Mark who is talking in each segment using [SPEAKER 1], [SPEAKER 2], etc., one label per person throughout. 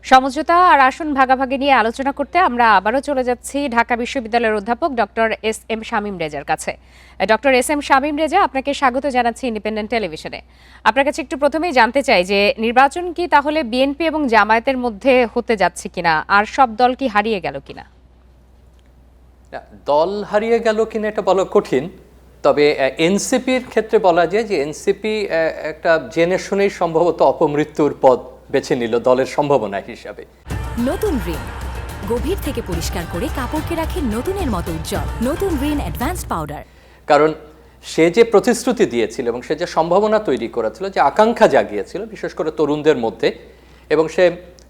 [SPEAKER 1] সমঝোতা আর আসন ভাগাভাগি নিয়ে আলোচনা করতে আমরা আবারও চলে যাচ্ছি ঢাকা বিশ্ববিদ্যালয়ের অধ্যাপক ডক্টর এস এম শামীম রেজার কাছে। Doctor S M Shamim Reza, আপনাকে স্বাগত জানাচ্ছি ইন্ডিপেন্ডেন্ট টেলিভিশনে। আপনার কাছে একটু প্রথমেই জানতে চাই যে নির্বাচন কি তাহলে বিএনপি এবং জামায়াতের মধ্যে হতে যাচ্ছে কিনা, আর সব দল কি হারিয়ে গেল কিনা?
[SPEAKER 2] দল হারিয়ে গেল কিনা এটা বলা কঠিন, তবে এনসিপির ক্ষেত্রে বলা যায় যে এনসিপি একটা জেনে শুনেই সম্ভবত অপমৃত্যুর পথ বেছে নিল দলের সম্ভাবনা হিসাবে।
[SPEAKER 3] নতুন রিন গভীর থেকে পরিষ্কার করে কাপড়কে রাখে নতুনের মতো উজ্জ্বল। নতুন রিন অ্যাডভান্সড পাউডার।
[SPEAKER 2] কারণ সে যে প্রতিশ্রুতি দিয়েছিল এবং সে যে সম্ভাবনা তৈরি করেছিল, যে আকাঙ্ক্ষা জাগিয়েছিল বিশেষ করে তরুণদের মধ্যে, এবং সে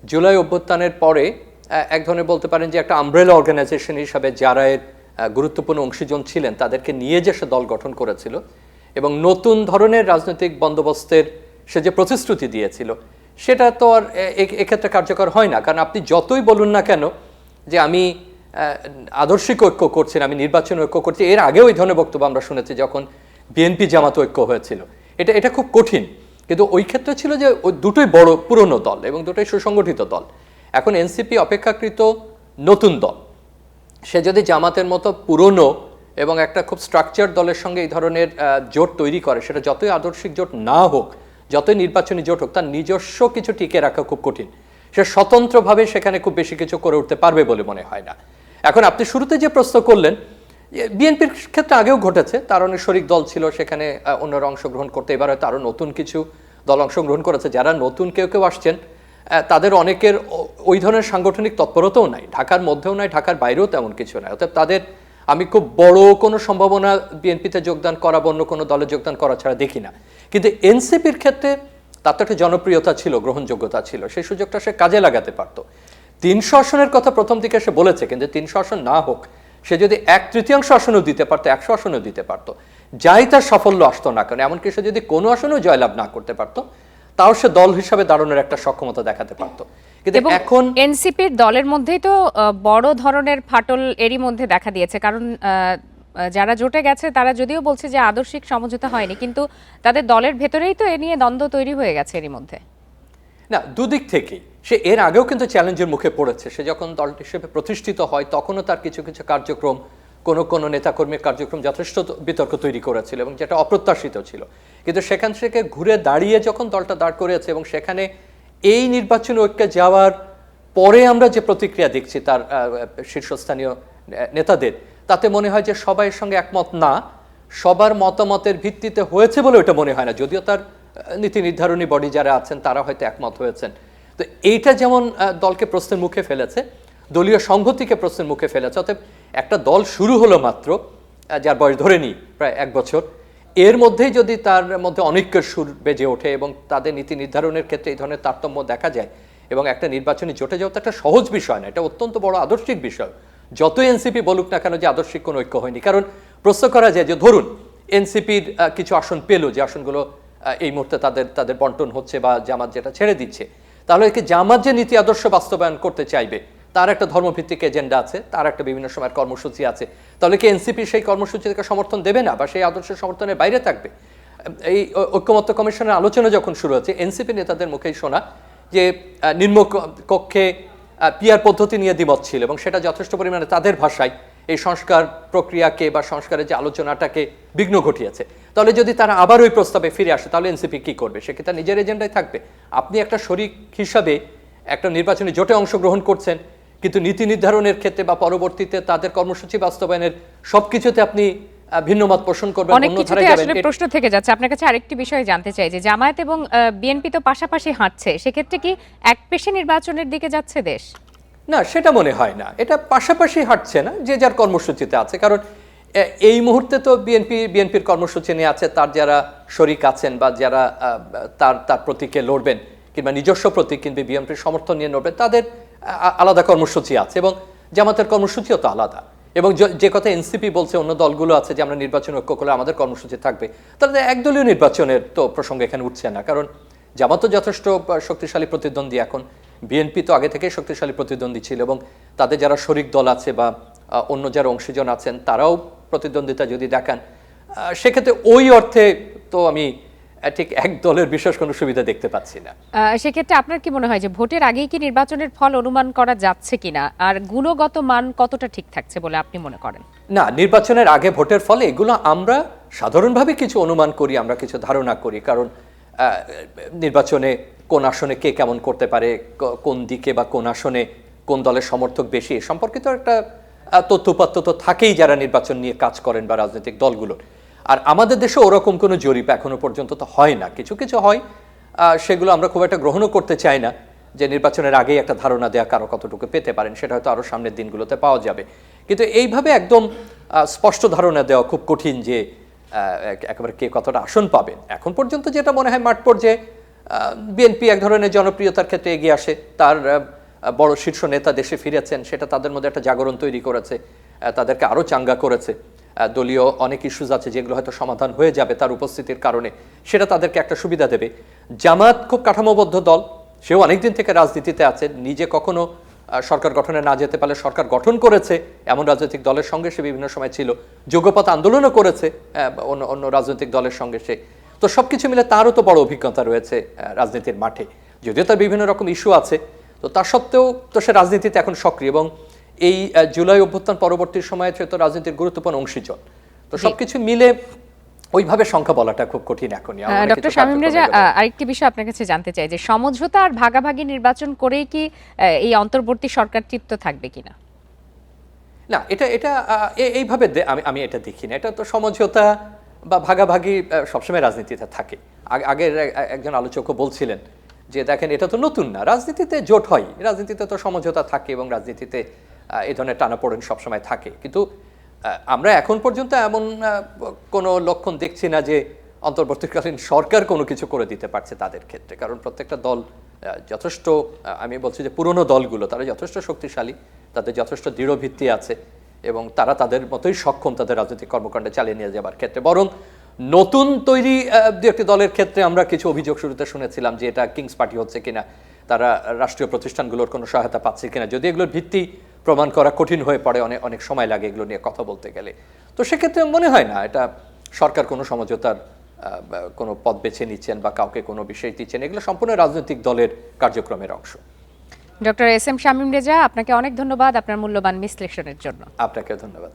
[SPEAKER 2] জুলাই অভ্যুত্থানের পরে এক ধরনের বলতে পারেন যে একটা আমব্রেলা অর্গানাইজেশন হিসাবে যারা এর গুরুত্বপূর্ণ অংশীজন ছিলেন তাদেরকে নিয়ে যে সে দল গঠন করেছিল এবং নতুন ধরনের রাজনৈতিক বন্দোবস্তের সে যে প্রতিশ্রুতি দিয়েছিল, সেটা তো আর এক্ষেত্রে কার্যকর হয় না। কারণ আপনি যতই বলুন না কেন যে আমি আদর্শিক ঐক্য করছি, আমি নির্বাচন ঐক্য করছি, এর আগেও এই ধরনের বক্তব্য আমরা শুনেছি যখন বিএনপি জামাত ঐক্য হয়েছিল। এটা খুব কঠিন, কিন্তু ওই ক্ষেত্রে ছিল যে ওই দুটোই বড় পুরনো দল এবং দুটোই সুসংগঠিত দল। এখন এনসিপি অপেক্ষাকৃত নতুন দল, সে যদি জামাতের মতো পুরনো এবং একটা খুব স্ট্রাকচার দলের সঙ্গে এই ধরনের জোট তৈরি করে, সেটা যতই আদর্শিক জোট না হোক, যতই নির্বাচনী জোট হোক, তার নিজস্ব কিছু টিকে রাখা খুব কঠিন। সে স্বতন্ত্রভাবে সেখানে খুব বেশি কিছু করে উঠতে পারবে বলে মনে হয় না। এখন আপনি শুরুতে যে প্রশ্ন করলেন, বিএনপির ক্ষেত্রে আগেও ঘটেছে, তার অনেক শরিক দল ছিল, সেখানে অন্যরা অংশগ্রহণ করতে, এবার হয়তো আরও নতুন কিছু দল অংশগ্রহণ করেছে। যারা নতুন কেউ কেউ আসছেন, তাদের অনেকের ওই ধরনের সাংগঠনিক তৎপরতাও নাই, ঢাকার মধ্যেও নাই, ঢাকার বাইরেও তেমন কিছু নাই। অর্থাৎ তাদের আমি খুব বড় কোনো সম্ভাবনা বিএনপিতে যোগদান করা বা অন্য কোনো দলে যোগদান করা ছাড়া দেখি না। কিন্তু এনসিপির ক্ষেত্রে তার তো একটা জনপ্রিয়তা ছিল, গ্রহণযোগ্যতা ছিল, সেই সুযোগটা সে কাজে লাগাতে পারত। 300 আসনের কথা প্রথম দিকে সে বলেছে, কিন্তু 300 আসন না হোক, সে যদি 1/3 আসনও দিতে পারতো, 100 আসনও দিতে পারতো, যাই তার সাফল্য আসতো না কেন, এমনকি সে যদি কোনো আসনেও জয়লাভ না করতে পারতো, তাও সে দল হিসাবে দাঁড়ানোর একটা সক্ষমতা দেখাতে পারত।
[SPEAKER 1] কিন্তু এখন এনসিপির দলের মধ্যেই তো বড় ধরনের ফাটল এরই মধ্যে দেখা দিয়েছে। কারণ যারা জোটে গেছে তারা যদিও বলছে যে আদর্শিক সমঝোতা হয়নি, কিন্তু তাদের দলের ভেতরেই তো এ নিয়ে দ্বন্দ্ব তৈরি হয়ে গেছে এরই মধ্যে।
[SPEAKER 2] না, দুদিক থেকেই। সে এর আগেও কিন্তু চ্যালেঞ্জের মুখে পড়েছে। সে যখন দল হিসেবে প্রতিষ্ঠিত হয় তখনও তার কিছু কিছু কার্যক্রম, কোনো নেতাকর্মীর কার্যক্রম যথেষ্ট বিতর্ক তৈরি করেছিল এবং যেটা অপ্রত্যাশিত ছিল। কিন্তু সেখান থেকে ঘুরে দাঁড়িয়ে যখন দলটা দাঁড় করিয়েছে এবং সেখানে এই নির্বাচনী ঐক্যে যাওয়ার পরে আমরা যে প্রতিক্রিয়া দেখছি তার শীর্ষস্থানীয় নেতাদের, তাতে মনে হয় যে সবাই সঙ্গে একমত না, সবার মতামতের ভিত্তিতে হয়েছে বলে ওটা মনে হয় না। যদিও তার নীতি নির্ধারণী বডি যারা আছেন তারা হয়তো একমত হয়েছেন। তো এইটা যেমন দলকে প্রশ্নের মুখে ফেলেছে, দলীয় সংহতিকে প্রশ্নের মুখে ফেলেছে। অতএব একটা দল শুরু হলো মাত্র, যার বয়স ধরে নিই প্রায় 1 বছর, এর মধ্যেই যদি তার মধ্যে অনৈক্যের সুর বেজে ওঠে এবং তাদের নীতি নির্ধারণের ক্ষেত্রে এই ধরনের তারতম্য দেখা যায় এবং একটা নির্বাচনী জোটে যাওয়া তো একটা সহজ বিষয় না, এটা অত্যন্ত বড় আদর্শিক বিষয়। যতই এনসিপি বলুক না কেন যে আদর্শিক কোনো ঐক্য হয়নি, কারণ প্রশ্ন করা যায় যে ধরুন এনসিপির কিছু আসন পেল, যে আসনগুলো এই মুহূর্তে তাদের বন্টন হচ্ছে বা জামাত যেটা ছেড়ে দিচ্ছে, তাহলে কি জামাত যে নীতি আদর্শ বাস্তবায়ন করতে চাইবে, তার একটা ধর্মভিত্তিক এজেন্ডা আছে, তার একটা বিভিন্ন সময়ের কর্মসূচি আছে, তাহলে কি এনসিপি সেই কর্মসূচিকে সমর্থন দেবে না বা সেই আদর্শ সমর্থনের বাইরে থাকবে? এই ঐক্যমত্য কমিশনের আলোচনা যখন শুরু হচ্ছে, এনসিপি নেতাদের মুখেই শোনা যে নিম্নকক্ষে পিআর পদ্ধতি নিয়ে দ্বিমত ছিল এবং সেটা যথেষ্ট পরিমাণে তাদের ভাষায় এই সংস্কার প্রক্রিয়াকে বা সংস্কারের যে আলোচনাটাকে বিঘ্ন ঘটিয়েছে। তাহলে যদি তারা আবার ওই প্রস্তাবে ফিরে আসে, তাহলে এনসিপি কি করবে? সে কি তার নিজের এজেন্ডায় থাকবে? আপনি একটা শরিক হিসাবে একটা নির্বাচনী জোটে অংশগ্রহণ করছেন, কিন্তু নীতি নির্ধারণের ক্ষেত্রে বা পরবর্তীতে তাদের কর্মসূচি বাস্তবায়নের সবকিছুতে আপনি ভিন্ন মত পোষণ করবেন,
[SPEAKER 1] অনেক কিছুতে আসলে প্রশ্ন থেকে যাচ্ছে। আপনার কাছে আরেকটি বিষয় জানতে চাই যে জামায়াত এবং বিএনপি তো পাশাপাশি হাঁটছে, সেক্ষেত্রে কি একপেশে নির্বাচনের দিকে যাচ্ছে দেশ?
[SPEAKER 2] না, সেটা মনে হয় না। এটা পাশাপাশি হাঁটছে না, যে যার কর্মসূচিতে আছে। কারণ এই মুহূর্তে তো বিএনপির কর্মসূচি নিয়ে আছে, তার যারা শরিক আছেন বা যারা তার প্রতীকে লড়বেন কিংবা নিজস্ব প্রতীক কিংবা বিএনপির সমর্থন নিয়ে লড়বেন, তাদের আলাদা কর্মসূচি আছে এবং জামাতের কর্মসূচিও তো আলাদা। এবং যে কথা এনসিপি বলছে অন্য দলগুলো আছে যে আমরা নির্বাচন ঐক্য করলে আমাদের কর্মসূচি থাকবে, তাহলে একদলীয় নির্বাচনের তো প্রসঙ্গ এখানে উঠছে না। কারণ জামাতও যথেষ্ট শক্তিশালী প্রতিদ্বন্দ্বী, এখন বিএনপি তো আগে থেকেই শক্তিশালী প্রতিদ্বন্দ্বী ছিল এবং তাদের যারা শরিক দল আছে বা অন্য যারা অংশীজন আছেন তারাও প্রতিদ্বন্দ্বিতা যদি দেখান, সেক্ষেত্রে ওই অর্থে তো আমি ঠিক এক দলের বিশেষ কোনো সুবিধা দেখতে পাচ্ছি না।
[SPEAKER 1] সেক্ষেত্রে আপনার কি মনে হয় যে ভোটের আগেই কি নির্বাচনের ফল অনুমান করা যাচ্ছে কিনা, আর গুণগত মান কতটা ঠিক থাকছে বলে আপনি মনে করেন?
[SPEAKER 2] না, নির্বাচনের আগে ভোটের ফলে এগুলো আমরা সাধারণভাবে কিছু অনুমান করি, আমরা কিছু ধারণা করি, কারণ নির্বাচনে কোন আসনে কে কেমন করতে পারে, কোন দিকে বা কোন আসনে কোন দলের সমর্থক বেশি, এ সম্পর্কিত একটা তথ্যপাত্য তো থাকেই যারা নির্বাচন নিয়ে কাজ করেন বা রাজনৈতিক দলগুলোর। আর আমাদের দেশে ওরকম কোনো জরিপ এখনো পর্যন্ত তো হয় না, কিছু কিছু হয়, সেগুলো আমরা খুব একটা গ্রহণও করতে চাই না, যে নির্বাচনের আগেই একটা ধারণা দেয়া কারো কতটুকু পেতে পারেন, সেটা হয়তো আরো সামনের দিনগুলোতে পাওয়া যাবে। কিন্তু এইভাবে একদম স্পষ্ট ধারণা দেওয়া খুব কঠিন যে একেবারে কে কতটা আসন পাবেন। এখন পর্যন্ত যেটা মনে হয় মাঠ পর্যায়ে বিএনপি এক ধরনের জনপ্রিয়তার ক্ষেত্রে এগিয়ে আসে, তার বড় শীর্ষ নেতা দেশে ফিরেছেন, সেটা তাদের মধ্যে একটা জাগরণ তৈরি করেছে, তাদেরকে আরো চাঙ্গা করেছে। দলীয় অনেক ইস্যুজ আছে যেগুলো হয়তো সমাধান হয়ে যাবে তার উপস্থিতির কারণে, সেটা তাদেরকে একটা সুবিধা দেবে। জামাত খুব কাঠামোবদ্ধ দল, সেও অনেকদিন থেকে রাজনীতিতে আছে, নিজে কখনো সরকার গঠনে না যেতে পারলে সরকার গঠন করেছে এমন রাজনৈতিক দলের সঙ্গে সে বিভিন্ন সময় ছিল, যোগ্যপথ আন্দোলনও করেছে অন্য রাজনৈতিক দলের সঙ্গে সে। তো সবকিছু মিলে তারও তো বড় অভিজ্ঞতা রয়েছে রাজনীতির মাঠে, যদিও তার বিভিন্ন রকম ইস্যু আছে, তো তা সত্ত্বেও তো সে রাজনীতিতে এখন সক্রিয়, এবং এই জুলাই অভ্যুত্থান পরবর্তী সময়ে সে তো রাজনীতির গুরুত্বপূর্ণ অংশীজন। তো সবকিছু মিলে ওইভাবে সংখ্যা বলাটা খুব কঠিন এখনই।
[SPEAKER 1] ডক্টর শামীম রেজা, আরেকটি বিষয় আপনার কাছে জানতে চাই যে সমঝোতা আর ভাগাভাগি নির্বাচন করেই কি এই অন্তর্বর্তী সরকার তৃপ্ত থাকবে কিনা?
[SPEAKER 2] না, এটা এটা এইভাবে আমি এটা দেখি না। এটা তো সমঝোতা বা ভাগাভাগি সবসময় রাজনীতিতে থাকে। আগের একজন আলোচকও বলছিলেন যে দেখেন এটা তো নতুন না, রাজনীতিতে জোট হয়, রাজনীতিতে তো সমঝোতা থাকে, এবং রাজনীতিতে এই ধরনের টানাপোড়েন সবসময় থাকে। কিন্তু আমরা এখন পর্যন্ত এমন কোনো লক্ষণ দেখছি না যে অন্তর্বর্তীকালীন সরকার কোনো কিছু করে দিতে পারছে তাদের ক্ষেত্রে, কারণ প্রত্যেকটা দল যথেষ্ট, আমি বলছি যে পুরনো দলগুলো তারা যথেষ্ট শক্তিশালী, তাদের যথেষ্ট দৃঢ় ভিত্তি আছে, এবং তারা তাদের মতোই সক্ষম তাদের রাজনৈতিক কর্মকাণ্ড চালিয়ে নিয়ে যাবার ক্ষেত্রে। বরং নতুন তৈরি দু একটি দলের ক্ষেত্রে আমরা কিছু অভিযোগ শুরুতে শুনেছিলাম যে এটা কিংস পার্টি হচ্ছে কিনা, তারা রাষ্ট্রীয় প্রতিষ্ঠানগুলোর কোনো সহায়তা পাচ্ছে কিনা, যদি এগুলোর ভিত্তি প্রমাণ করা কঠিন হয়ে পড়ে, অনেক সময় লাগে এগুলো নিয়ে কথা বলতে গেলে। তো সেক্ষেত্রে মনে হয় না এটা সরকার কোনো সমঝোতার কোনো পথ বেছে নিচ্ছেন বা কাউকে কোনো বিষয় দিচ্ছেন, এগুলো সম্পূর্ণ রাজনৈতিক দলের কার্যক্রমের অংশ।
[SPEAKER 1] Doctor S M Shamim Reza, আপনাকে অনেক ধন্যবাদ আপনার মূল্যবান বিশ্লেষণের জন্য।
[SPEAKER 2] আপনাকে ধন্যবাদ।